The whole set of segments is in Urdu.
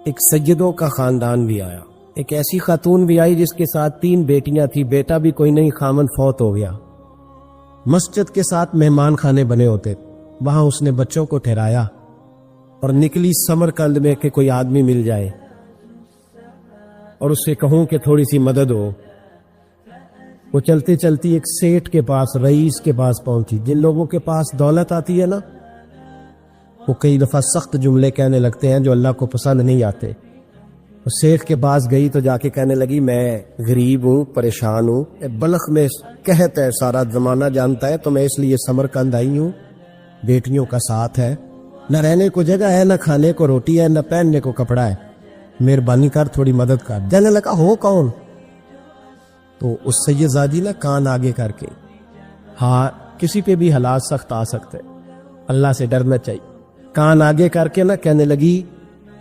ایک سیدوں کا خاندان بھی آیا، ایک ایسی خاتون بھی آئی جس کے ساتھ 3 بیٹیاں تھی، بیٹا بھی کوئی نہیں، خامن فوت ہو گیا۔ مسجد کے ساتھ مہمان خانے بنے ہوتے، وہاں اس نے بچوں کو ٹھہرایا اور نکلی سمرقند میں کہ کوئی آدمی مل جائے اور اس سے کہوں کہ تھوڑی سی مدد ہو۔ وہ چلتے چلتی ایک سیٹ کے پاس، رئیس کے پاس پہنچی۔ جن لوگوں کے پاس دولت آتی ہے نا، وہ کئی دفعہ سخت جملے کہنے لگتے ہیں جو اللہ کو پسند نہیں آتے۔ وہ سیٹ کے پاس گئی تو جا کے کہنے لگی میں غریب ہوں، پریشان ہوں، بلخ میں قحط ہے، سارا زمانہ جانتا ہے، تو میں اس لیے سمرقند آئی ہوں، بیٹیوں کا ساتھ ہے، نہ رہنے کو جگہ ہے، نہ کھانے کو روٹی ہے، نہ پہننے کو کپڑا ہے، مہربانی کر تھوڑی مدد کر۔ جانے لگا ہو کون؟ تو اس سیدزادی نے کان آگے کر کے، ہاں کسی پہ بھی حالات سخت آ سکتے، اللہ سے ڈرنا چاہیے، کان آگے کر کے نہ کہنے لگی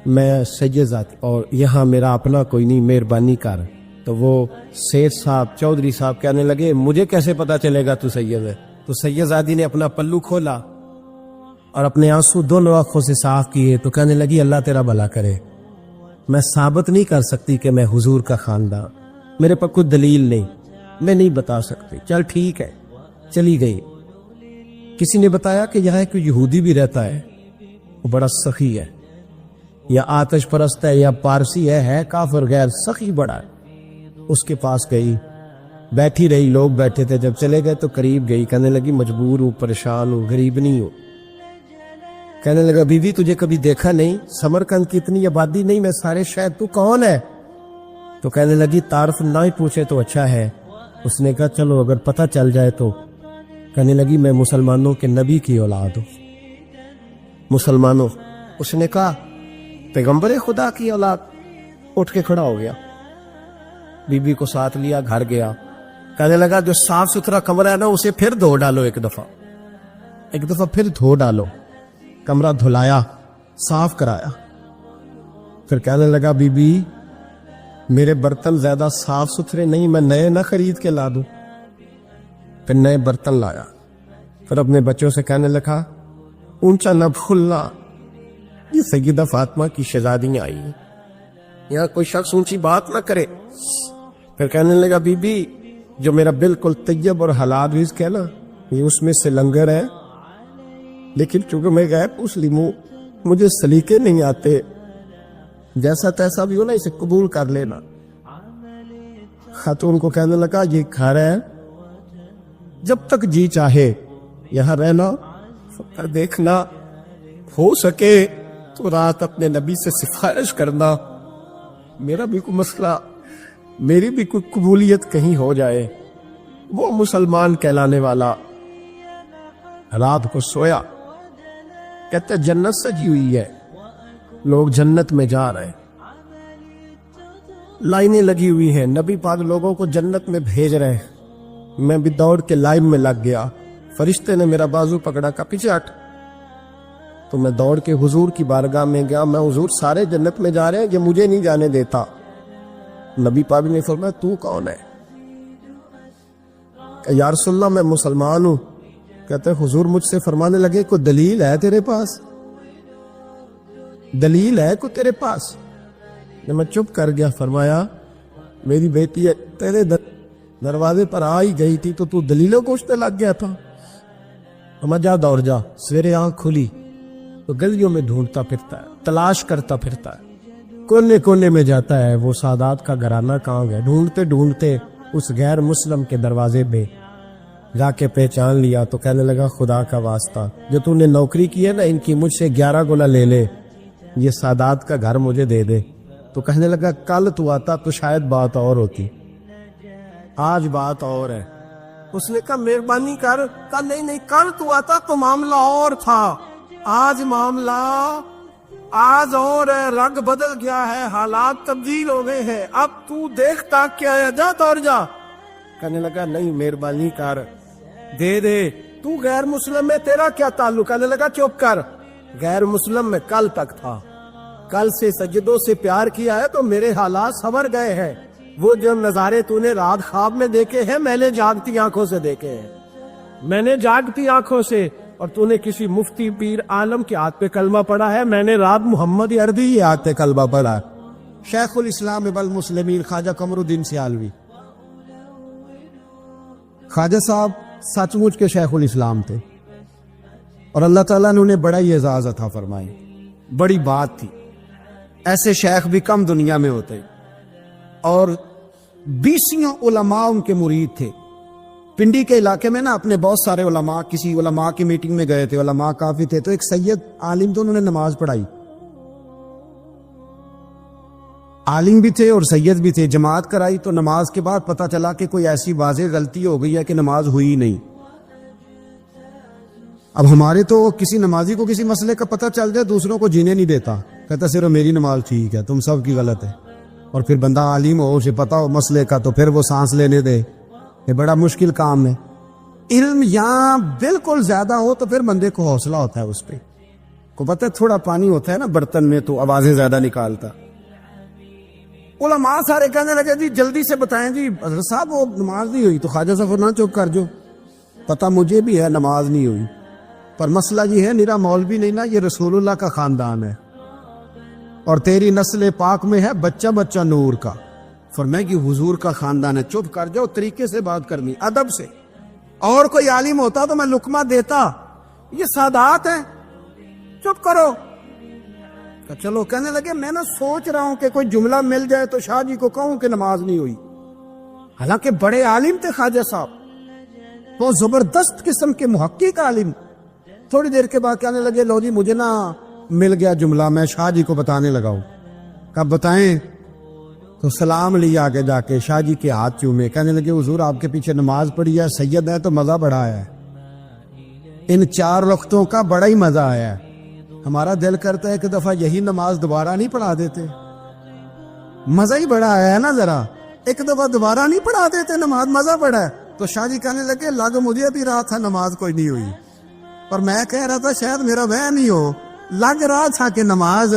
میں سیدزادی اور یہاں میرا اپنا کوئی نہیں، مہربانی کر۔ تو وہ سیٹ صاحب، چودھری صاحب کہنے لگے مجھے کیسے پتا چلے گا تو سید ہے؟ تو سیدزادی نے اپنا پلو کھولا اور اپنے آنسو دونوں آنکھوں سے صاف کیے تو کہنے لگی اللہ تیرا بھلا کرے، میں ثابت نہیں کر سکتی کہ میں حضور کا خاندان، میرے پاس کوئی دلیل نہیں، میں نہیں بتا سکتی، چل ٹھیک ہے۔ چلی گئی۔ کسی نے بتایا کہ یہاں کوئی یہودی بھی رہتا ہے، وہ بڑا سخی ہے، یا آتش پرست ہے، یا پارسی ہے کافر غیر، سخی بڑا ہے۔ اس کے پاس گئی، بیٹھی رہی، لوگ بیٹھے تھے، جب چلے گئے تو قریب گئی، کہنے لگی مجبور ہوں، پریشان ہوں، غریب نہیں ہوں۔ کہنے لگا بی بی تجھے کبھی دیکھا نہیں، سمرقند کی اتنی آبادی نہیں، میں سارے شہر، تو کون ہے؟ تو کہنے لگی تعارف نہ ہی پوچھے تو اچھا ہے۔ اس نے کہا چلو اگر پتہ چل جائے تو۔ کہنے لگی میں مسلمانوں کے نبی کی اولاد ہوں۔ مسلمانوں؟ اس نے کہا پیغمبر خدا کی اولاد۔ اٹھ کے کھڑا ہو گیا، بی بی کو ساتھ لیا، گھر گیا، کہنے لگا جو صاف ستھرا کمرہ ہے نا اسے پھر دھو ڈالو، ایک دفعہ پھر دھو ڈالو۔ کمرہ دھلایا، صاف کرایا، پھر کہنے لگا بی بی میرے برتن زیادہ صاف ستھرے نہیں، میں نئے نہ خرید کے لا دوں۔ پھر نئے برتن لایا، پھر اپنے بچوں سے کہنے لگا اونچا نہ بھولنا، یہ سیدہ فاطمہ کی شہزادیاں آئی ہیں، یہاں کوئی شخص اونچی بات نہ کرے۔ پھر کہنے لگا بی بی جو میرا بالکل طیب اور حلال رزق ہے نا، یہ اس میں سے لنگر ہے، لیکن چونکہ میں غیب مسلم ہوں، مجھے سلیقے نہیں آتے، جیسا تیسا بھی ہو نا اسے قبول کر لینا۔ خاتون کو کہنے لگا یہ گھر ہے، جب تک جی چاہے یہاں رہنا، فکر دیکھنا، ہو سکے تو رات اپنے نبی سے سفارش کرنا، میرا بھی کوئی مسئلہ، میری بھی کوئی قبولیت کہیں ہو جائے۔ وہ مسلمان کہلانے والا رات کو سویا، کہتے جنت سجی ہوئی ہے، لوگ جنت میں جا رہے، لائنیں لگی ہوئی ہیں، نبی پاک لوگوں کو جنت میں بھیج رہے ہیں۔ میں بھی دوڑ کے لائن میں لگ گیا، فرشتے نے میرا بازو پکڑا، کا پیچھے ہٹ۔ تو میں دوڑ کے حضور کی بارگاہ میں گیا، میں حضور سارے جنت میں جا رہے ہیں، یہ مجھے نہیں جانے دیتا۔ نبی پاک نے فرمایا تو کون ہے؟ کہ یا رسول اللہ میں مسلمان ہوں۔ کہتے حضور مجھ سے فرمانے لگے کوئی دلیل ہے تیرے پاس؟ دلیل ہے کوئی تیرے پاس؟ میں چپ کر گیا۔ فرمایا میری بیٹی تیرے دروازے پر آ ہی گئی تھی تو دلیلوں کوشنے لگ گیا تھا۔ جا دوڑ جا۔ سویرے آنکھ کھلی تو گلیوں میں ڈھونڈتا پھرتا ہے، تلاش کرتا پھرتا ہے، کونے کونے میں جاتا ہے وہ سادات کا گھرانہ کہاں گیا۔ ڈھونڈتے ڈھونڈتے اس غیر مسلم کے دروازے پہ جا کے پہچان لیا تو کہنے لگا خدا کا واسطہ جو تو نے نوکری کی ہے نا، ان کی مجھ سے 11 گنا لے لے، یہ سادات کا گھر مجھے دے دے۔ تو کہنے لگا کل تو آتا تو شاید بات اور ہوتی، آج بات اور ہے۔ اس نے کہا مہربانی کر۔ کہا نہیں کل تو آتا تو معاملہ اور تھا، آج معاملہ آج اور ہے، رنگ بدل گیا ہے، حالات تبدیل ہو گئے ہیں، اب تو دیکھتا کیا ہے، جا دوڑ جا۔ کہنے لگا نہیں مہربانی کر، دے دے، تو غیر مسلم میں تیرا کیا تعلق؟ کہنے لگا چپ کر، غیر مسلم میں کل تک تھا، کل سے سجدوں سے پیار کیا ہے تو میرے حالات سنور گئے ہیں، وہ جو نظارے تو نے رات خواب میں دیکھے ہیں میں نے جاگتی آنکھوں سے دیکھے ہیں، میں نے جاگتی آنکھوں سے، اور تو نے کسی مفتی پیر عالم کے ہاتھ پہ کلمہ پڑھا ہے؟ میں نے رات محمد عربی کے ہاتھ پہ کلمہ پڑھا ہے، شیخ الاسلام ابن المسلمین خواجہ قمر الدین سیالوی۔ خواجہ صاحب سچ مچ کے شیخ الاسلام تھے، اور اللہ تعالیٰ نے انہیں بڑا ہی اعزاز عطا فرمائی، بڑی بات تھی۔ ایسے شیخ بھی کم دنیا میں ہوتے، اور 20 علماء ان کے مرید تھے۔ پنڈی کے علاقے میں نا اپنے بہت سارے علماء، کسی علماء کی میٹنگ میں گئے تھے، علماء کافی تھے، تو ایک سید عالم تو انہوں نے نماز پڑھائی، عالم بھی تھے اور سید بھی تھے، جماعت کرائی، تو نماز کے بعد پتہ چلا کہ کوئی ایسی واضح غلطی ہو گئی ہے کہ نماز ہوئی نہیں۔ اب ہمارے تو کسی نمازی کو کسی مسئلے کا پتہ چل جائے دوسروں کو جینے نہیں دیتا، کہتا صرف میری نماز ٹھیک ہے، تم سب کی غلط ہے۔ اور پھر بندہ عالم ہو، اسے پتہ ہو مسئلے کا، تو پھر وہ سانس لینے دے، یہ بڑا مشکل کام ہے۔ علم یہاں بالکل زیادہ ہو تو پھر بندے کو حوصلہ ہوتا ہے، اس پہ کو پتہ ہے تھوڑا پانی ہوتا ہے نا برتن میں تو آوازیں زیادہ نکالتا۔ علماء سارے کہنے لگے جی جلدی سے بتائیں جی حضرت صاحب وہ نماز نہیں ہوئی، تو خواجہ صاحب نہ چپ کر جو، پتہ مجھے بھی ہے نماز نہیں ہوئی، پر مسئلہ یہ ہے میرا مولوی نہیں نا، یہ رسول اللہ کا خاندان ہے، اور تیری نسل پاک میں ہے بچہ بچہ نور کا۔ فرمایا کہ حضور کا خاندان ہے، چپ کر جاؤ، طریقے سے بات کرنی، ادب سے۔ اور کوئی عالم ہوتا تو میں لقمہ دیتا، یہ سادات ہیں، چپ کرو۔ چلو کہنے لگے میں نا سوچ رہا ہوں کہ کوئی جملہ مل جائے تو شاہ جی کو کہوں کہ نماز نہیں ہوئی، حالانکہ بڑے عالم تھے خواجہ صاحب، وہ زبردست قسم کے محقق عالم۔ تھوڑی دیر کے بعد کہنے لگے لو جی مجھے نا مل گیا جملہ، میں شاہ جی کو بتانے لگا ہوں۔ کب بتائیں؟ تو سلام لیا آگے جا کے، شاہ جی کے ہاتھ چومے، کہنے لگے حضور آپ کے پیچھے نماز پڑھی ہے، سید ہے تو مزہ بڑا آیا ہے، ان 4 وقتوں کا بڑا ہی مزہ آیا ہے، ہمارا دل کرتا ہے کہ دفعہ یہی نماز دوبارہ نہیں پڑھا دیتے، مزہ ہی بڑا آیا ہے نا، ذرا ایک دفعہ دوبارہ نہیں پڑھا دیتے نماز، مزہ بڑا ہے۔ تو شاہ جی کہنے لگے لگ مجھے بھی رہا تھا نماز کوئی نہیں ہوئی، اور میں کہہ رہا تھا شاید میرا وہم نہیں ہو، لگ رہا تھا کہ نماز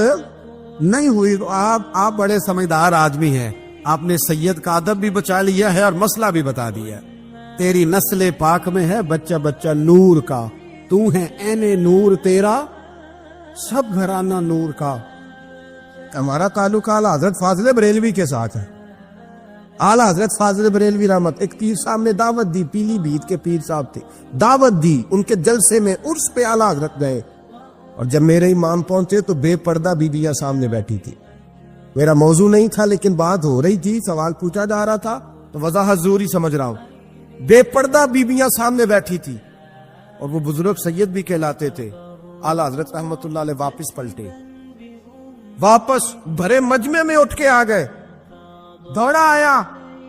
نہیں ہوئی۔ تو آپ بڑے سمجھدار آدمی ہیں، آپ نے سید کا ادب بھی بچا لیا ہے اور مسئلہ بھی بتا دیا۔ تیری نسل پاک میں ہے بچہ بچہ نور کا، تو ہے عین نور تیرا سب گھرانہ نور کا۔ ہمارا تعلق اعلیٰ حضرت فاضل بریلوی کے ساتھ ہے، اعلیٰ حضرت فاضل بریلوی رحمت۔ ایک پیر صاحب نے دعوت دی، پیلی بھیت کے پیر صاحب تھے، دعوت دی، ان کے جلسے میں عرس پہ اعلیٰ حضرت گئے، اور جب میرے امام پہنچے تو بے پردہ بیویاں سامنے بیٹھی تھی۔ میرا موضوع نہیں تھا لیکن بات ہو رہی تھی، سوال پوچھا جا رہا تھا تو وضاحت ضروری سمجھ رہا ہوں۔ بے پردہ بیویاں سامنے بیٹھی تھی، اور وہ بزرگ سید بھی کہلاتے تھے۔ اعلیٰ حضرت رحمت اللہ علیہ واپس پلٹے، واپس بھرے مجمع میں اٹھ کے آ گئے، دوڑا آیا،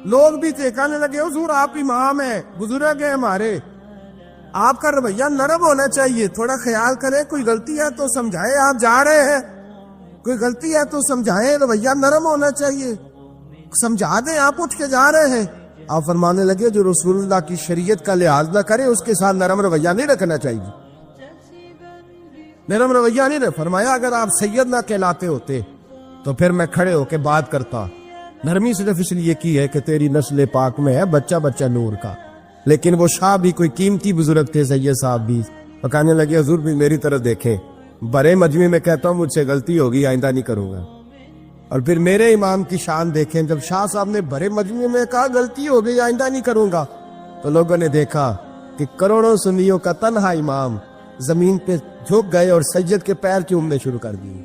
لوگ بھی تھے، کہنے لگے حضور آپ امام ہیں، بزرگ ہیں ہمارے، آپ کا رویہ نرم ہونا چاہیے، تھوڑا خیال کریں، کوئی غلطی ہے تو سمجھائے، آپ جا رہے ہیں، کوئی غلطی ہے تو سمجھائیں، رویہ نرم ہونا چاہیے، سمجھا دیں، آپ اٹھ کے جا رہے ہیں۔ آپ فرمانے لگے جو رسول اللہ کی شریعت کا لحاظ نہ کرے اس کے ساتھ نرم رویہ نہیں رکھنا چاہیے، نرم رویہ نہیں رکھ۔ فرمایا اگر آپ سید نہ کہلاتے ہوتے تو پھر میں کھڑے ہو کے بات کرتا، نرمی صرف اس لیے کی ہے کہ تیری نسل پاک میں ہے بچہ بچہ نور کا۔ لیکن وہ شاہ بھی کوئی قیمتی بزرگ تھے، سید صاحب بھی، اور کہنے لگے حضور بھی میری طرف دیکھیں، بڑے مجمع میں کہتا ہوں مجھ سے غلطی ہوگی، آئندہ نہیں کروں گا۔ اور پھر میرے امام کی شان دیکھیں، جب شاہ صاحب نے بڑے مجمع میں کہا غلطی ہو گئی آئندہ نہیں کروں گا، تو لوگوں نے دیکھا کہ کروڑوں سنیوں کا تنہا امام زمین پہ جھک گئے اور سید کے پیر چومنے شروع کر دیے۔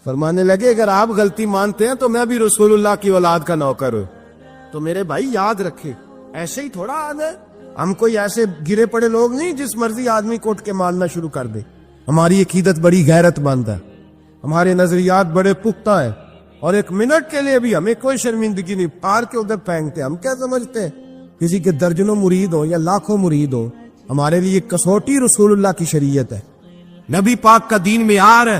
فرمانے لگے اگر آپ غلطی مانتے ہیں تو میں بھی رسول اللہ کی اولاد کا نوکر ہوں، تو میرے بھائی یاد رکھے ایسے ہی تھوڑا آد ہے، ہم کوئی ایسے گرے پڑے لوگ نہیں جس مرضی آدمی کو اٹھ کے ماننا شروع کر دے۔ ہماری عقیدت بڑی غیرت مند ہے، ہمارے نظریات بڑے پختہ ہیں، اور ایک منٹ کے لیے بھی ہمیں کوئی شرمندگی نہیں، پار کے ادھر پھینکتے۔ ہم کیا سمجھتے ہیں کسی کے درجنوں مرید ہو یا لاکھوں مرید ہو، ہمارے لیے کسوٹی رسول اللہ کی شریعت ہے، نبی پاک کا دین معیار ہے۔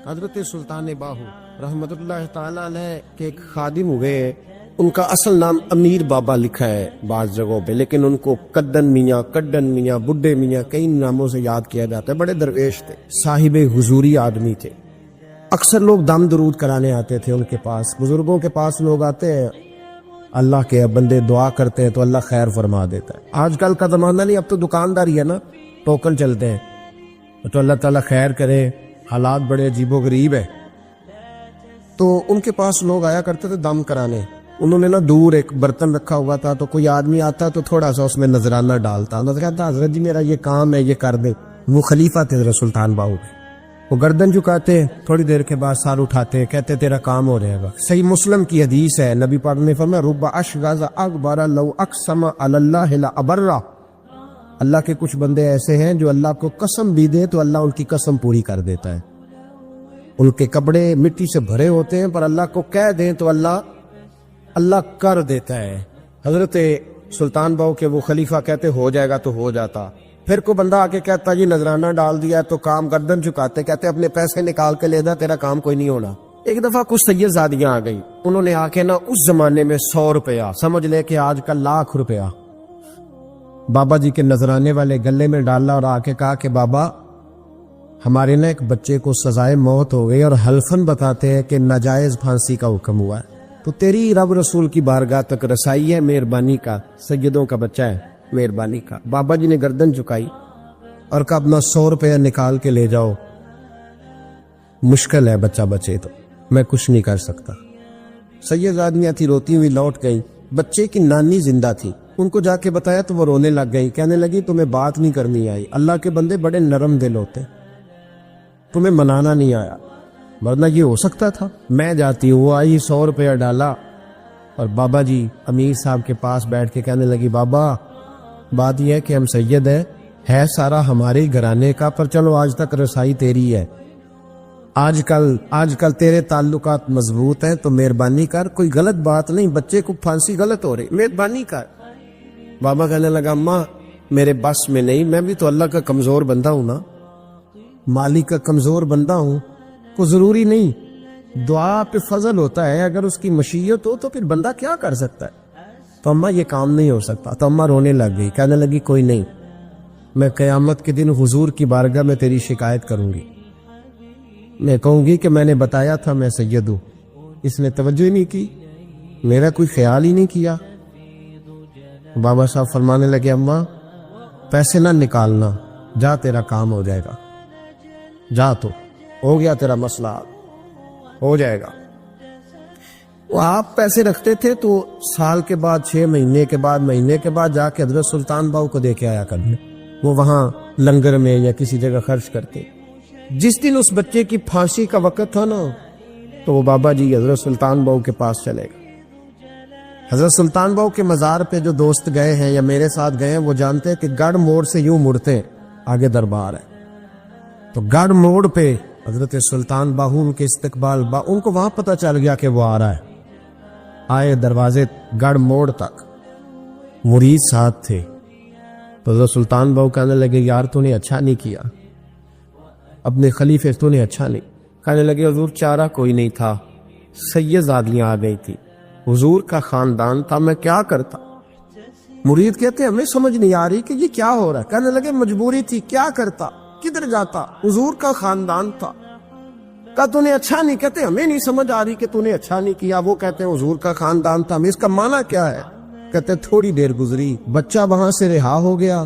حضرت سلطان باہو رحمت اللہ تعالی علیہ کے ایک خادم ہوئے، ان کا اصل نام امیر بابا لکھا ہے بعض جگہوں پہ، لیکن ان کو کڈن میاں، کڈن میاں، بڈھے میاں کئی ناموں سے یاد کیا جاتا ہے۔ بڑے درویش تھے، صاحب حضوری آدمی تھے، اکثر لوگ دم درود کرانے آتے تھے ان کے پاس۔ بزرگوں کے پاس لوگ آتے ہیں، اللہ کے بندے دعا کرتے ہیں تو اللہ خیر فرما دیتا ہے۔ آج کل کا زمانہ نہیں، اب تو دکانداری ہے نا، ٹوکن چلتے ہیں، تو اللہ تعالیٰ خیر کرے، حالات بڑے عجیب و غریب ہے۔ تو ان کے پاس لوگ آیا کرتے تھے دم کرانے، انہوں نے نا دور ایک برتن رکھا ہوا تھا، تو کوئی آدمی آتا تو تھوڑا سا اس میں نذرانہ ڈالتا، کہتا حضرت جی میرا یہ کام ہے، یہ کر دے۔ وہ خلیفہ تھے حضرت سلطان باہو، وہ گردن جھکاتے، تھوڑی دیر کے بعد سار اٹھاتے، کہتے تیرا کام ہو جائے گا۔ صحیح مسلم کی حدیث ہے، نبی پاک نے فرمایا رب اشغاز اکبر لو اقسم علی اللہ لابرہ، اللہ کے کچھ بندے ایسے ہیں جو اللہ کو قسم بھی دے تو اللہ ان کی قسم پوری کر دیتا ہے۔ ان کے کپڑے مٹی سے بھرے ہوتے ہیں، پر اللہ کو کہہ دیں تو اللہ کر دیتا ہے۔ حضرت سلطان باہو کے وہ خلیفہ کہتے ہو جائے گا تو ہو جاتا۔ پھر کوئی بندہ آ کے کہتا جی نذرانہ ڈال دیا تو کام، گردن جھکاتے، کہتے اپنے پیسے نکال کے لے دا، تیرا کام کوئی نہیں ہونا۔ ایک دفعہ کچھ سید زادیاں آ گئی، انہوں نے آ کے نا اس زمانے میں 100 روپیہ سمجھ لے کہ آج کل 1,00,000 روپیہ بابا جی کے نذرانے والے گلے میں ڈالا اور آ کے کہا کہ بابا ہمارے نا ایک بچے کو سزائے موت ہو گئی اور حلفاً بتاتے ہیں کہ ناجائز پھانسی کا حکم ہوا ہے، تو تیری رب رسول کی بارگاہ تک رسائی ہے، مہربانی کا، سیدوں کا بچہ ہے، مہربانی کا۔ بابا جی نے گردن جھکائی اور کہا اپنا 100 روپیہ نکال کے لے جاؤ، مشکل ہے بچہ بچے تو میں کچھ نہیں کر سکتا۔ سید آدمیاں تھی، روتی ہوئی لوٹ گئی، بچے کی نانی زندہ تھی، ان کو جا کے بتایا تو وہ رونے لگ گئی، کہنے لگی تمہیں بات نہیں کرنی آئی، اللہ کے بندے بڑے نرم دل ہوتے، تمہیں منانا نہیں آیا، ورنہ یہ ہو سکتا تھا۔ میں جاتی ہوں، وہ آئی 100 روپیہ ڈالا، اور بابا جی امیر صاحب کے پاس بیٹھ کے کہنے لگی بابا بات یہ ہے کہ ہم سید ہے سارا ہمارے گھرانے کا، پر چلو آج تک رسائی تیری ہے، آج کل تیرے تعلقات مضبوط ہیں تو مہربانی کر، کوئی غلط بات نہیں، بچے کو پھانسی غلط ہو رہی، مہربانی کر۔ بابا کہنے لگا اماں میرے بس میں نہیں، میں بھی تو اللہ کا کمزور بندہ ہوں نا، مالک کا کمزور بندہ ہوں، کو ضروری نہیں، دعا پہ فضل ہوتا ہے، اگر اس کی مشیت ہو تو پھر بندہ کیا کر سکتا ہے۔ تو اماں یہ کام نہیں ہو سکتا، تو اماں رونے لگ گئی، کہنے لگی کوئی نہیں، میں قیامت کے دن حضور کی بارگاہ میں تیری شکایت کروں گی، میں کہوں گی کہ میں نے بتایا تھا میں سید ہوں، اس نے توجہ ہی نہیں کی، میرا کوئی خیال ہی نہیں کیا۔ بابا صاحب فرمانے لگے اماں پیسے نہ نکالنا، جا تیرا کام ہو جائے گا، جا تو ہو گیا تیرا مسئلہ ہو جائے گا۔ وہ آپ پیسے رکھتے تھے تو سال کے بعد 6 مہینے کے بعد مہینے کے بعد جا کے حضرت سلطان باہو کو دے کے آیا کرنے، وہ وہاں لنگر میں یا کسی جگہ خرچ کرتے۔ جس دن اس بچے کی پھانسی کا وقت تھا نا تو وہ بابا جی حضرت سلطان باہو کے پاس چلے گئے۔ حضرت سلطان باہو کے مزار پہ جو دوست گئے ہیں یا میرے ساتھ گئے ہیں وہ جانتے ہیں کہ گڑھ موڑ سے یوں مڑتے ہیں، آگے دربار ہے، تو گڑھ موڑ پہ حضرت سلطان باہو ان کے استقبال ان کو وہاں پتہ چل گیا کہ وہ آ رہا ہے، آئے دروازے گڑھ موڑ تک، مرید ساتھ تھے، تو حضرت سلطان باہو کہنے لگے یار تو نے اچھا نہیں کیا، اپنے خلیفے تو نے اچھا نہیں۔ کہنے لگے حضور چارہ کوئی نہیں تھا، سید زادیاں آ گئی تھی، حضور کا خاندان تھا، میں کیا کرتا۔ مرید کہتے ہمیں سمجھ نہیں آ رہی کہ یہ کیا ہو رہا ہے، کہنے لگے مجبوری تھی، کیا کرتا، کدھر جاتا، حضور کا خاندان تھا۔ کہا تو نے اچھا نہیں، کہتے ہمیں نہیں سمجھ آ رہی کہ تو نے اچھا نہیں کیا، وہ کہتے ہیں حضور کا خاندان تھا، ہمیں اس کا معنی کیا ہے، کہتے تھوڑی دیر گزری، بچہ وہاں سے رہا ہو گیا،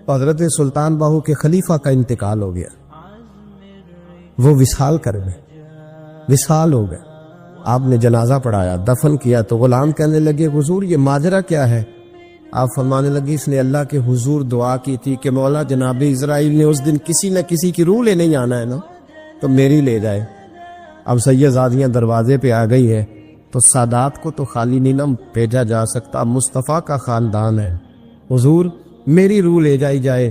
حضرت سلطان باہو کے خلیفہ کا انتقال ہو گیا، وہ وصال کر گئے، وصال ہو گئے، آپ نے جنازہ پڑھایا، دفن کیا، تو غلام کہنے لگے حضور یہ ماجرا کیا ہے؟ آپ فرمانے لگے اس نے اللہ کے حضور دعا کی تھی کہ مولا جناب اسرائیل نے اس دن کسی نہ کسی کی روح لینے آنا ہے نا، تو میری لے جائے۔ اب سید زادیاں دروازے پہ آ گئی ہے تو سادات کو تو خالی نہیں نہ بھیجا جا سکتا، مصطفیٰ کا خاندان ہے، حضور میری روح لے جائی جائے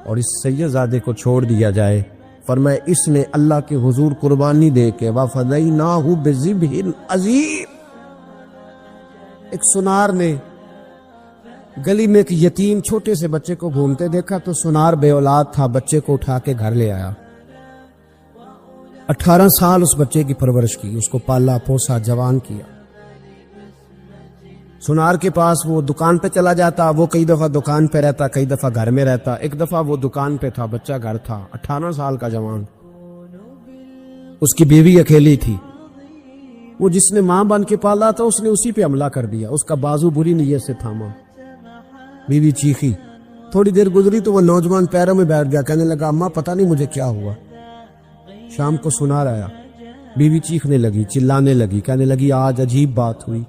اور اس سید زادے کو چھوڑ دیا جائے۔ فرمایا اس نے اللہ کے حضور قربانی دے کے وَفَدَيْنَاهُ بِذِبْحٍ عَظِيمٍ، ایک سنار نے گلی میں ایک یتیم چھوٹے سے بچے کو گھومتے دیکھا تو سنار بے اولاد تھا، بچے کو اٹھا کے گھر لے آیا، 18 سال اس بچے کی پرورش کی، اس کو پالا پوسا جوان کیا۔ سنار کے پاس وہ دکان پہ چلا جاتا، وہ کئی دفعہ دکان پہ رہتا، کئی دفعہ گھر میں رہتا، ایک دفعہ وہ دکان پہ تھا، بچہ گھر تھا، 18 سال کا جوان، اس کی بیوی اکیلی تھی، وہ جس نے ماں بن کے پالا تھا اس نے اسی پہ حملہ کر دیا، اس کا بازو بری نیت سے تھاما، بیوی چیخی تھوڑی دیر گزری تو وہ نوجوان پیروں میں بیٹھ گیا، کہنے لگا اماں پتہ نہیں مجھے کیا ہوا۔ شام کو سنار آیا، بیوی چیخنے لگی، چلانے لگی، کہنے لگی آج عجیب بات ہوئی،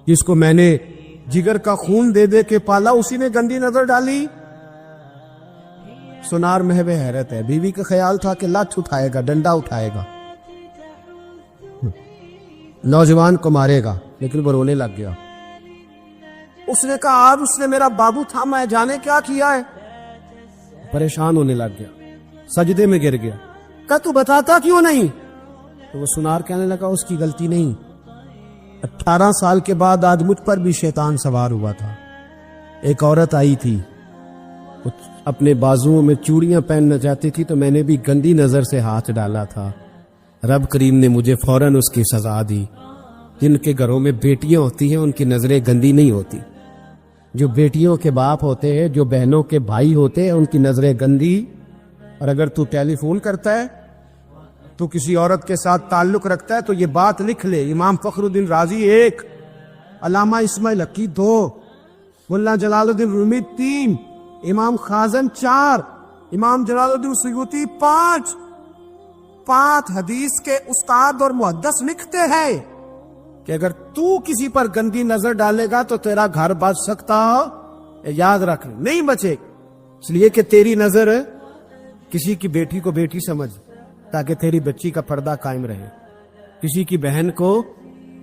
جس کو میں نے جگر کا خون دے دے کے پالا اسی نے گندی نظر ڈالی۔ سنار محو حیرت ہے، بیوی کا خیال تھا کہ لٹھ اٹھائے گا، ڈنڈا اٹھائے گا، نوجوان کو مارے گا، لیکن وہ رونے لگ گیا۔ اس نے کہا آج اس نے میرا بابو تھا، میں جانے کیا کیا ہے۔ پریشان ہونے لگ گیا، سجدے میں گر گیا، کہا تو بتاتا کیوں نہیں؟ تو وہ سنار کہنے لگا اس کی غلطی نہیں، 18 سال کے بعد آج مجھ پر بھی شیطان سوار ہوا تھا۔ ایک عورت آئی تھی، اپنے بازوؤں میں چوڑیاں پہننا چاہتی تھی، تو میں نے بھی گندی نظر سے ہاتھ ڈالا تھا، رب کریم نے مجھے فوراً اس کی سزا دی۔ جن کے گھروں میں بیٹیاں ہوتی ہیں ان کی نظریں گندی نہیں ہوتی، جو بیٹیوں کے باپ ہوتے ہیں، جو بہنوں کے بھائی ہوتے ہیں، ان کی نظریں گندی۔ اور اگر تو ٹیلی فون کرتا ہے، تو کسی عورت کے ساتھ تعلق رکھتا ہے، تو یہ بات لکھ لے، امام فخر الدین رازی 1، علامہ اسماعیل حقی 2، ملا جلال الدین رومی 3، امام خازن 4، امام جلال الدین سیوطی 5 حدیث کے استاد اور محدث لکھتے ہیں کہ اگر تو کسی پر گندی نظر ڈالے گا تو تیرا گھر بچ سکتا، یاد رکھ نہیں بچے، اس لیے کہ تیری نظر کسی کی بیٹی کو بیٹی سمجھ، تاکہ تیری بچی کا پردہ قائم رہے۔ کسی کی بہن کو،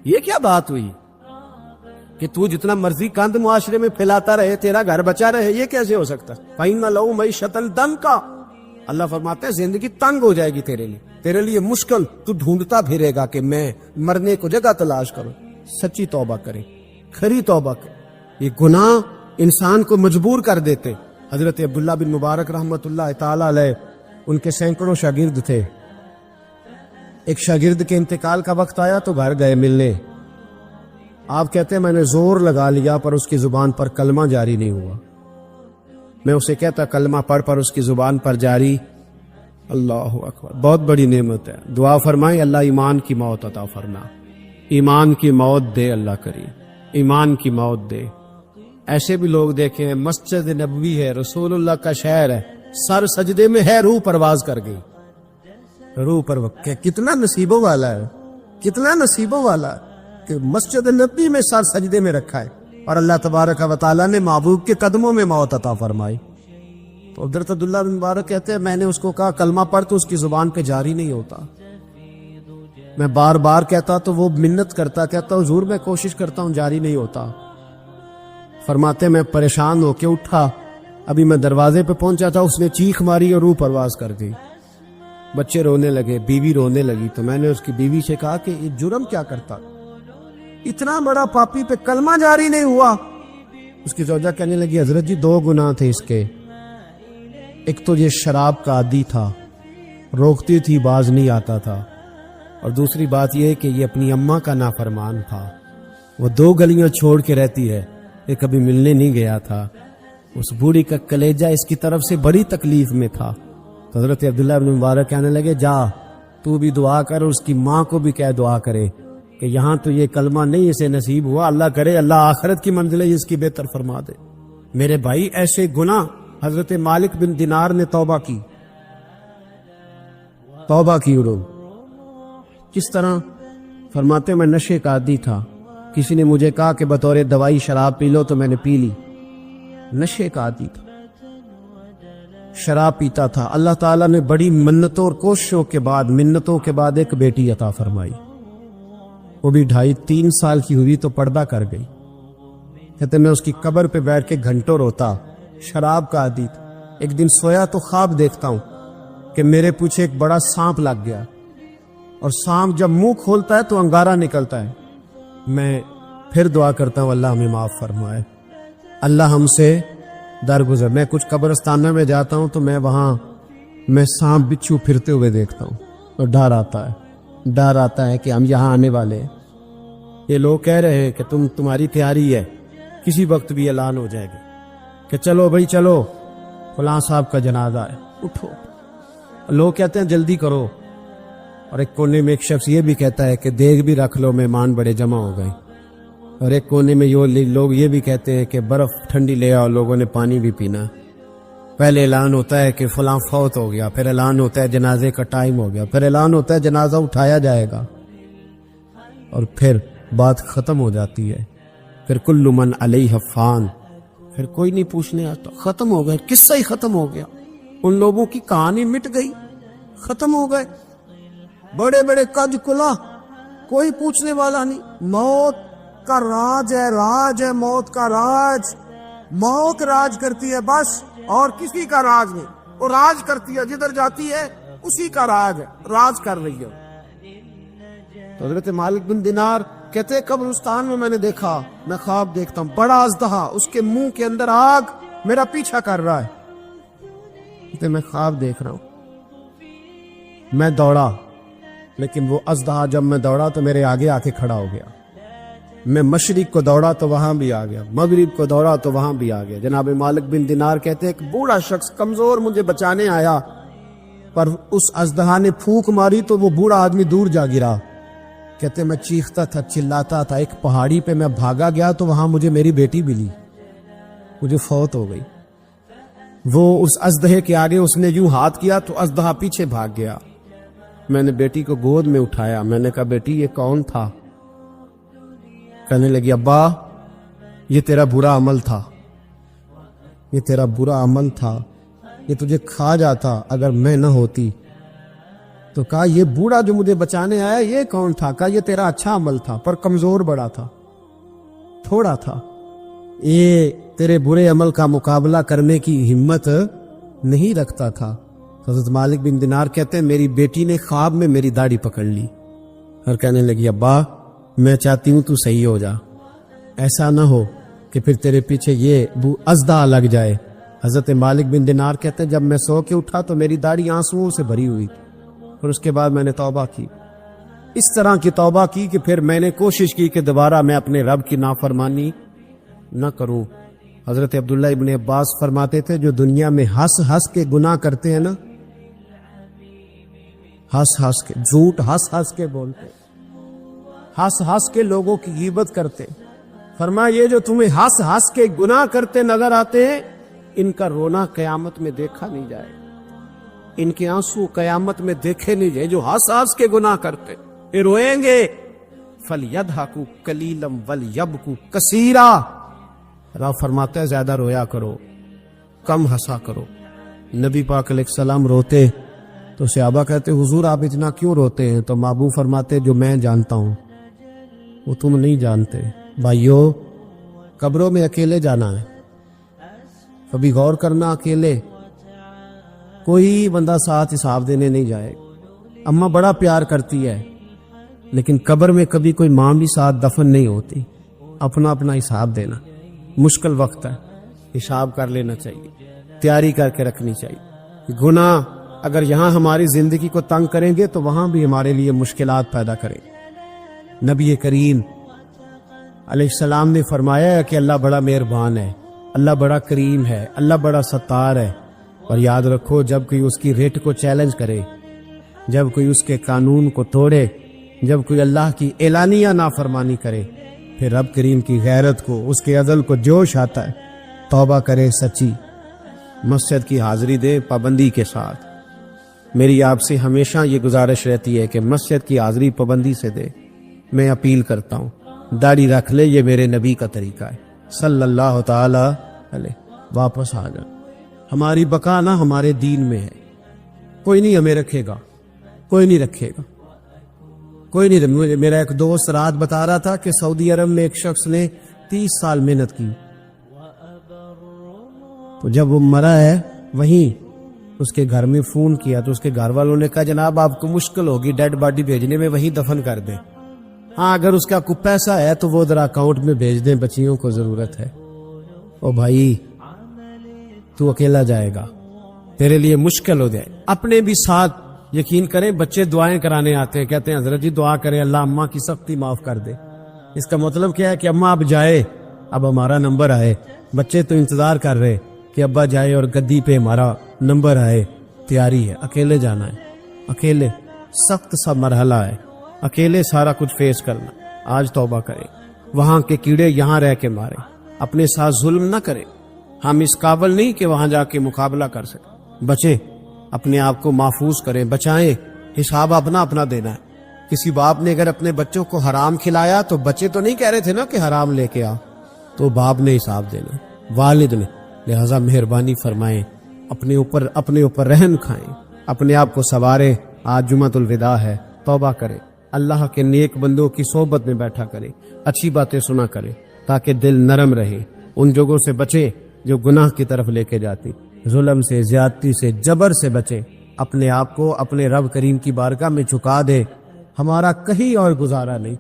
یہ کیا بات ہوئی کہ تو جتنا مرضی گند معاشرے میں پھیلاتا رہے تیرا گھر بچا رہے، یہ کیسے ہو سکتا؟ فَإِنَّ لَهُ مَعِيشَةً ضَنْكَ، اللہ فرماتے ہیں زندگی تنگ ہو جائے گی تیرے لیے مشکل، تو ڈھونڈتا پھرے گا کہ میں مرنے کو جگہ تلاش کروں۔ سچی توبہ کریں، کھری توبہ کریں۔ یہ گناہ انسان کو مجبور کر دیتے۔ حضرت عبداللہ بن مبارک رحمۃ اللہ تعالی علیہ، ان کے سینکڑوں شاگرد تھے، ایک شاگرد کے انتقال کا وقت آیا تو گھر گئے ملنے۔ آپ کہتے ہیں میں نے زور لگا لیا پر اس کی زبان پر کلمہ جاری نہیں ہوا۔ میں اسے کہتا کلمہ پڑھ پر اس کی زبان پر جاری۔ اللہ اکبر، بہت بڑی نعمت ہے۔ دعا فرمائیں اللہ ایمان کی موت عطا فرما، ایمان کی موت دے اللہ کریم، ایمان کی موت دے۔ ایسے بھی لوگ دیکھیں ہیں، مسجد نبوی ہے، رسول اللہ کا شہر ہے، سر سجدے میں ہے، روح پرواز کر گئی، روح پر کتنا نصیبوں والا ہے، کتنا نصیبوں والا ہے کہ مسجد نبی میں سر سجدے میں رکھا ہے، اور اللہ تبارک و تعالیٰ نے محبوب کے قدموں میں موت عطا فرمائی۔ تو حضرت عبداللہ بن مبارک کہتے ہیں میں نے اس کو کہا کلمہ پڑھ، تو اس کی زبان پہ جاری نہیں ہوتا۔ میں بار بار کہتا تو وہ منت کرتا، کہتا حضور میں کوشش کرتا ہوں جاری نہیں ہوتا۔ فرماتے میں پریشان ہو کے اٹھا، ابھی میں دروازے پہ پہنچا تھا، اس نے چیخ ماری اور روح پرواز کر گئی۔ بچے رونے لگے، بیوی رونے لگی، تو میں نے اس کی بیوی سے کہا کہ یہ جرم کیا کرتا، اتنا بڑا پاپی پہ کلمہ جاری نہیں ہوا۔ اس کی زوجہ کہنے لگی حضرت جی 2 گناہ تھے اس کے، ایک تو یہ شراب کا عادی تھا، روکتی تھی باز نہیں آتا تھا، اور دوسری بات یہ کہ یہ اپنی اماں کا نافرمان تھا، وہ 2 گلیاں چھوڑ کے رہتی ہے، یہ کبھی ملنے نہیں گیا تھا۔ اس بوڑھی کا کلیجہ اس کی طرف سے بڑی تکلیف میں تھا۔ تو حضرت عبداللہ بن مبارک کہنے لگے جا تو بھی دعا کر، اس کی ماں کو بھی کہہ دعا کرے کہ یہاں تو یہ کلمہ نہیں اسے نصیب ہوا، اللہ کرے اللہ آخرت کی منزلیں اس کی بہتر فرما دے۔ میرے بھائی ایسے گناہ حضرت مالک بن دینار نے توبہ کی انہوں کس طرح؟ فرماتے میں نشے کا عادی تھا، کسی نے مجھے کہا کہ بطور دوائی شراب پی لو تو میں نے پی لی، نشے کا عادی تھا، شراب پیتا تھا۔ اللہ تعالیٰ نے بڑی منتوں اور کوششوں کے بعد ایک بیٹی عطا فرمائی، وہ بھی 2.5-3 سال کی ہوئی تو پردہ کر گئی۔ کہتے میں اس کی قبر پہ بیٹھ کے گھنٹوں روتا، شراب کا عادی تھا۔ ایک دن سویا تو خواب دیکھتا ہوں کہ میرے پیچھے ایک بڑا سانپ لگ گیا، اور سانپ جب منہ کھولتا ہے تو انگارہ نکلتا ہے۔ میں پھر دعا کرتا ہوں اللہ ہمیں معاف فرمائے، اللہ ہم سے درگزر۔ میں کچھ قبرستانوں میں جاتا ہوں تو میں سانپ بچھو پھرتے ہوئے دیکھتا ہوں، اور ڈر آتا ہے کہ ہم یہاں آنے والے ہیں۔ یہ لوگ کہہ رہے ہیں کہ تمہاری تیاری ہے، کسی وقت بھی اعلان ہو جائے گی کہ چلو بھائی چلو فلاں صاحب کا جنازہ ہے، اٹھو۔ لوگ کہتے ہیں جلدی کرو، اور ایک کونے میں ایک شخص یہ بھی کہتا ہے کہ دیگ بھی رکھ لو، مہمان بڑے جمع ہو گئے، اور ایک کونے میں لوگ یہ بھی کہتے ہیں کہ برف ٹھنڈی لے آؤ، لوگوں نے پانی بھی پینا۔ پہلے اعلان ہوتا ہے کہ فلاں فوت ہو گیا، پھر اعلان ہوتا ہے جنازے کا ٹائم ہو گیا، پھر اعلان ہوتا ہے جنازہ اٹھایا جائے گا، اور پھر بات ختم ہو جاتی ہے. پھر کل من علیہ فان، پھر کوئی نہیں پوچھنے آتا. ختم ہو گئے، قصہ ہی ختم ہو گیا. ان لوگوں کی کہانی مٹ گئی، ختم ہو گئے. بڑے بڑے کج کلا، کوئی پوچھنے والا نہیں. موت کا راج ہے، راج ہے موت کا راج. موت راج کرتی ہے بس، اور کسی کا راج نہیں. وہ راج کرتی ہے، جدھر جاتی ہے اسی کا راج ہے، راج کر رہی ہے. تو حضرت مالک بن دینار کہتے ہیں قبرستان میں میں نے دیکھا، میں خواب دیکھتا ہوں، بڑا اژدہا، اس کے منہ کے اندر آگ میرا پیچھا کر رہا ہے. کہتے میں خواب دیکھ رہا ہوں. میں دوڑا، لیکن وہ اژدہا جب میں دوڑا تو میرے آگے آ کے کھڑا ہو گیا. میں مشرق کو دوڑا تو وہاں بھی آ گیا، مغرب کو دوڑا تو وہاں بھی آ گیا. جناب مالک بن دینار کہتے ہیں ایک بوڑھا شخص کمزور مجھے بچانے آیا، پر اس اژدہا نے پھونک ماری تو وہ بوڑھا آدمی دور جا گرا. کہتے میں چیختا تھا، چلاتا تھا. ایک پہاڑی پہ میں بھاگا گیا تو وہاں مجھے میری بیٹی ملی، مجھے فوت ہو گئی. وہ اس اژدہے کے آگے اس نے یوں ہاتھ کیا تو اژدہا پیچھے بھاگ گیا. میں نے بیٹی کو گود میں اٹھایا، میں نے کہا بیٹی یہ کون تھا؟ کہنے لگی ابا یہ تیرا برا عمل تھا، یہ تیرا برا عمل تھا، یہ تجھے کھا جاتا اگر میں نہ ہوتی. تو کہا یہ بوڑھا جو مجھے بچانے آیا یہ کون تھا؟ کہا یہ تیرا اچھا عمل تھا، پر کمزور بڑا تھا، تھوڑا تھا، یہ تیرے برے عمل کا مقابلہ کرنے کی ہمت نہیں رکھتا تھا. حضرت مالک بن دینار کہتے ہیں میری بیٹی نے خواب میں میری داڑھی پکڑ لی اور کہنے لگی ابا میں چاہتی ہوں تو صحیح ہو جا، ایسا نہ ہو کہ پھر تیرے پیچھے یہ اژدہا لگ جائے. حضرت مالک بن دینار کہتے ہیں جب میں سو کے اٹھا تو میری داڑھی آنسوؤں سے بھری ہوئی تھی، اور اس کے بعد میں نے توبہ کی. اس طرح کی توبہ کی کہ پھر میں نے کوشش کی کہ دوبارہ میں اپنے رب کی نافرمانی نہ کروں. حضرت عبداللہ ابن عباس فرماتے تھے جو دنیا میں ہنس ہنس کے گناہ کرتے ہیں نا، ہنس ہنس کے، جھوٹ ہنس ہنس کے بولتے، ہنس ہنس کے لوگوں کی غیبت کرتے، فرمایا یہ جو تمہیں ہنس ہنس کے گناہ کرتے نظر آتے ہیں ان کا رونا قیامت میں دیکھا نہیں جائے، ان کے آنسو قیامت میں دیکھے نہیں جائے. جو ہنس ہنس کے گناہ کرتے یہ روئیں گے. فَلْيَضْحَكُوا قَلِيلًا وَلْيَبْكُوا كَثِيرًا. رب فرماتا ہے زیادہ رویا کرو، کم ہنسا کرو. نبی پاک علیہ السلام روتے تو صحابہ کہتے حضور آپ اتنا کیوں روتے ہیں؟ تو محبوب فرماتے جو میں جانتا ہوں وہ تم نہیں جانتے. بھائیو قبروں میں اکیلے جانا ہے، کبھی غور کرنا، اکیلے کوئی بندہ ساتھ حساب دینے نہیں جائے. اماں بڑا پیار کرتی ہے لیکن قبر میں کبھی کوئی ماں بھی ساتھ دفن نہیں ہوتی. اپنا اپنا حساب دینا، مشکل وقت ہے، حساب کر لینا چاہیے، تیاری کر کے رکھنی چاہیے. گناہ اگر یہاں ہماری زندگی کو تنگ کریں گے تو وہاں بھی ہمارے لیے مشکلات پیدا کریں. نبی کریم علیہ السلام نے فرمایا ہے کہ اللہ بڑا مہربان ہے، اللہ بڑا کریم ہے، اللہ بڑا ستار ہے. اور یاد رکھو جب کوئی اس کی ریٹ کو چیلنج کرے، جب کوئی اس کے قانون کو توڑے، جب کوئی اللہ کی اعلانیہ نافرمانی کرے، پھر رب کریم کی غیرت کو، اس کے عدل کو جوش آتا ہے. توبہ کرے سچی، مسجد کی حاضری دے پابندی کے ساتھ. میری آپ سے ہمیشہ یہ گزارش رہتی ہے کہ مسجد کی حاضری پابندی سے دے. میں اپیل کرتا ہوں داڑھی رکھ لے، یہ میرے نبی کا طریقہ ہے صلی اللہ تعالی علیہ. واپس آ جا، ہماری بقا نہ ہمارے دین میں ہے. کوئی نہیں ہمیں رکھے گا، کوئی نہیں رکھے گا، کوئی نہیں. میرا ایک دوست رات بتا رہا تھا کہ سعودی عرب میں ایک شخص نے 30 سال محنت کی، تو جب وہ مرا ہے وہیں اس کے گھر میں فون کیا تو اس کے گھر والوں نے کہا جناب آپ کو مشکل ہوگی ڈیڈ باڈی بھیجنے میں، وہیں دفن کر دیں. ہاں اگر اس کا کوئی پیسہ ہے تو وہ ذرا اکاؤنٹ میں بھیج دیں، بچیوں کو ضرورت ہے. او بھائی تو اکیلا جائے گا، تیرے لیے مشکل ہو جائے. اپنے بھی ساتھ یقین کریں، بچے دعائیں کرانے آتے ہیں، کہتے ہیں حضرت جی دعا کریں اللہ اماں کی سختی معاف کر دے. اس کا مطلب کیا ہے کہ اماں اب جائے، اب ہمارا نمبر آئے. بچے تو انتظار کر رہے کہ ابا جائے اور گدی پہ ہمارا نمبر آئے. تیاری ہے، اکیلے جانا ہے، اکیلے سخت سا مرحلہ ہے، اکیلے سارا کچھ فیس کرنا. آج توبہ کریں، وہاں کے کیڑے یہاں رہ کے مارے، اپنے ساتھ ظلم نہ کریں. ہم اس قابل نہیں کہ وہاں جا کے مقابلہ کر سکیں. بچیں، اپنے آپ کو محفوظ کریں، بچائیں. حساب اپنا اپنا دینا ہے. کسی باپ نے اگر اپنے بچوں کو حرام کھلایا تو بچے تو نہیں کہہ رہے تھے نا کہ حرام لے کے آ، تو باپ نے حساب دینا، والد نے. لہذا مہربانی فرمائیں، اپنے اوپر رحم کھائیں، اپنے آپ کو سنواریں. آج جمعۃ الوداع ہے، توبہ کریں، اللہ کے نیک بندوں کی صحبت میں بیٹھا کریں، اچھی باتیں سنا کریں تاکہ دل نرم رہے. ان جگہوں سے بچیں جو گناہ کی طرف لے کے جاتی، ظلم سے، زیادتی سے، جبر سے بچیں. اپنے آپ کو اپنے رب کریم کی بارگاہ میں جھکا دے. ہمارا کہیں اور گزارا نہیں،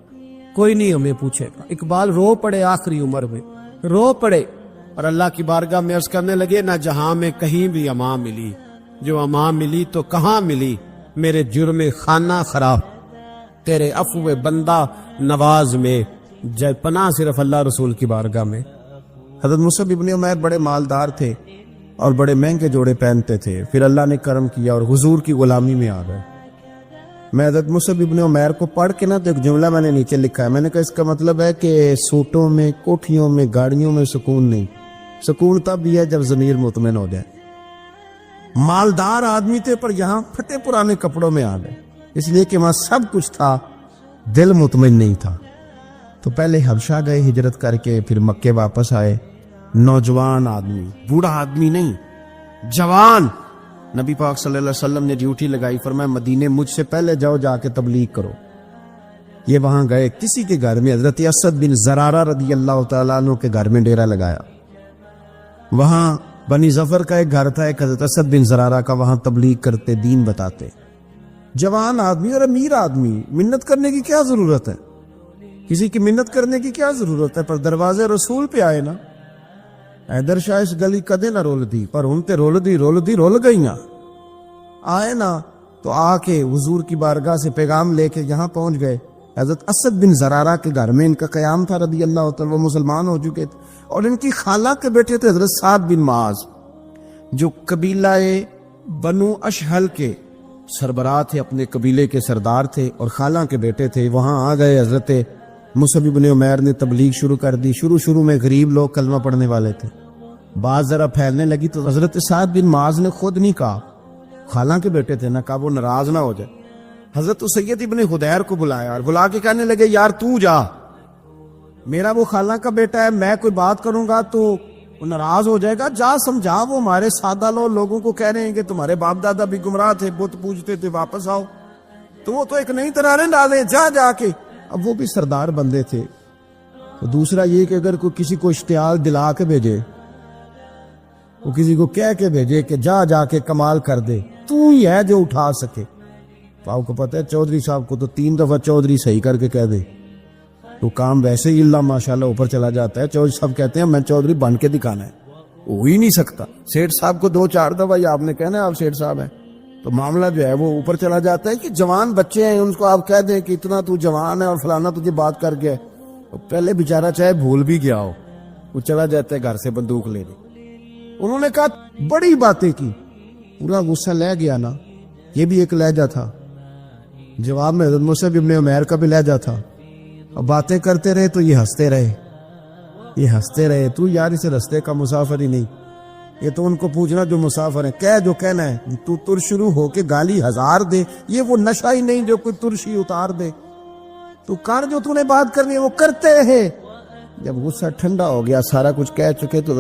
کوئی نہیں ہمیں پوچھے گا. اقبال رو پڑے آخری عمر میں، رو پڑے اور اللہ کی بارگاہ میں عرض کرنے لگے، نہ جہاں میں کہیں بھی امان ملی، جو امان ملی تو کہاں ملی، میرے جرم خانہ خراب، تیرے عفو بندہ نواز میں، جے پناہ صرف اللہ رسول کی بارگاہ میں. حضرت مصعب ابن عمیر بڑے مالدار تھے اور بڑے مہنگے جوڑے پہنتے تھے. پھر اللہ نے کرم کیا اور حضور کی غلامی میں آ گئے. میں حضرت مصعب ابن عمیر کو پڑھ کے نا تو ایک جملہ میں نے نیچے لکھا ہے. میں نے کہا اس کا مطلب ہے کہ سوٹوں میں، کوٹھیوں میں، گاڑیوں میں سکون نہیں. سکون تب بھی ہے جب ضمیر مطمئن ہو جائے. مالدار آدمی تھے پر یہاں پھٹے پرانے کپڑوں میں آ گئے، اس لیے کہ وہاں سب کچھ تھا، دل مطمئن نہیں تھا. تو پہلے حبشہ گئے ہجرت کر کے، پھر مکے واپس آئے. نوجوان آدمی، بوڑھا آدمی نہیں، جوان. نبی پاک صلی اللہ علیہ وسلم نے ڈیوٹی لگائی، فرمایا مدینے مجھ سے پہلے جاؤ، جا کے تبلیغ کرو. یہ وہاں گئے کسی کے گھر میں، حضرت اسد بن زرارہ رضی اللہ تعالیٰ عنہ کے گھر میں ڈیرا لگایا. وہاں بنی ظفر کا ایک گھر تھا، ایک حضرت اسد بن زرارہ کا، وہاں تبلیغ کرتے، دین بتاتے. جوان آدمی اور امیر آدمی، منت کرنے کی کیا ضرورت ہے؟ کسی کی منت کرنے کی کیا ضرورت ہے؟ پر دروازے رسول پہ آئے نا. حیدر شاہ اس گلی کدے نہ رول دی، پر ان تے رول گئیاں. آئے نا تو آ کے حضور کی بارگاہ سے پیغام لے کے یہاں پہنچ گئے. حضرت اسد بن زرارہ کے گھر میں ان کا قیام تھا رضی اللہ تعالیٰ. وہ مسلمان ہو چکے تھے اور ان کی خالہ کے بیٹے تھے حضرت سعد بن معاذ، جو قبیلہ بنو اشہل کے سربراہ تھے، اپنے قبیلے کے سردار تھے اور خالہ کے بیٹے تھے. وہاں آ گئے. حضرت مصعب بن عمیر نے تبلیغ شروع کر دی. شروع میں غریب لوگ کلمہ پڑھنے والے تھے، بات ذرا پھیلنے لگی تو حضرت سعد بن معاذ نے خود نہیں کہا، خالہ کے بیٹے تھے نہ، کہا وہ ناراض نہ ہو جائے. حضرت سید ابن حدیر کو بلایا اور بلا کے کہنے لگے، یار تو جا، میرا وہ خالہ کا بیٹا ہے، میں کوئی بات کروں گا تو وہ ناراض ہو جائے گا، جا سمجھا. وہ ہمارے سادہ لوگوں کو کہہ رہے ہیں کہ تمہارے باپ دادا بھی گمراہ تھے، بت پوجتے تھے، واپس آؤ. تو وہ تو ایک نئی طرح ڈالے، جا کے. اب وہ بھی سردار بندے تھے. دوسرا یہ کہ اگر کوئی کسی کو اشتعال دلا کے بھیجے، وہ کسی کو کہہ کے بھیجے کہ جا کے کمال کر دے، تو ہی ہے جو اٹھا سکے. تو آپ کو پتہ ہے چودھری صاحب کو تو 3 دفعہ چودھری صحیح کر کے کہہ دے تو کام ویسے ہی اللہ ماشاءاللہ اوپر چلا جاتا ہے. چودھری صاحب کہتے ہیں میں چودھری بن کے دکھانا ہے، ہو ہی نہیں سکتا. سیٹھ صاحب کو 2-4 دفعہ یہ آپ نے کہنا ہے آپ سیٹھ صاحب ہیں تو معاملہ جو ہے وہ اوپر چلا جاتا ہے. کہ جوان بچے ہیں ان کو آپ کہہ دیں کہ اتنا تو جوان ہے اور فلانا تجھے بات کر گیا، پہلے بیچارہ چاہے بھول بھی گیا ہو، وہ چلا جاتا ہے گھر سے بندوق لینے. انہوں نے کہا بڑی باتیں کی، پورا غصہ لے گیا نا. یہ بھی ایک لہجہ تھا. جواب میں حضرت مصعب ابن عمیر کا بھی لہجہ تھا. اب باتیں کرتے رہے تو یہ ہنستے رہے. تو یار اس رستے کا مسافر ہی نہیں. یہ تو ان کو پوچھنا جو مسافر ہیں، کہہ جو کہنا ہے. تو تر شروع ہو کے گالی 1000 دے، یہ وہ نشہ ہی نہیں جو کوئی ترشی اتار دے. تو کر جو تو نے بات کرنی ہے وہ کرتے ہیں. جب غصہ ٹھنڈا ہو گیا، سارا کچھ کہہ چکے تو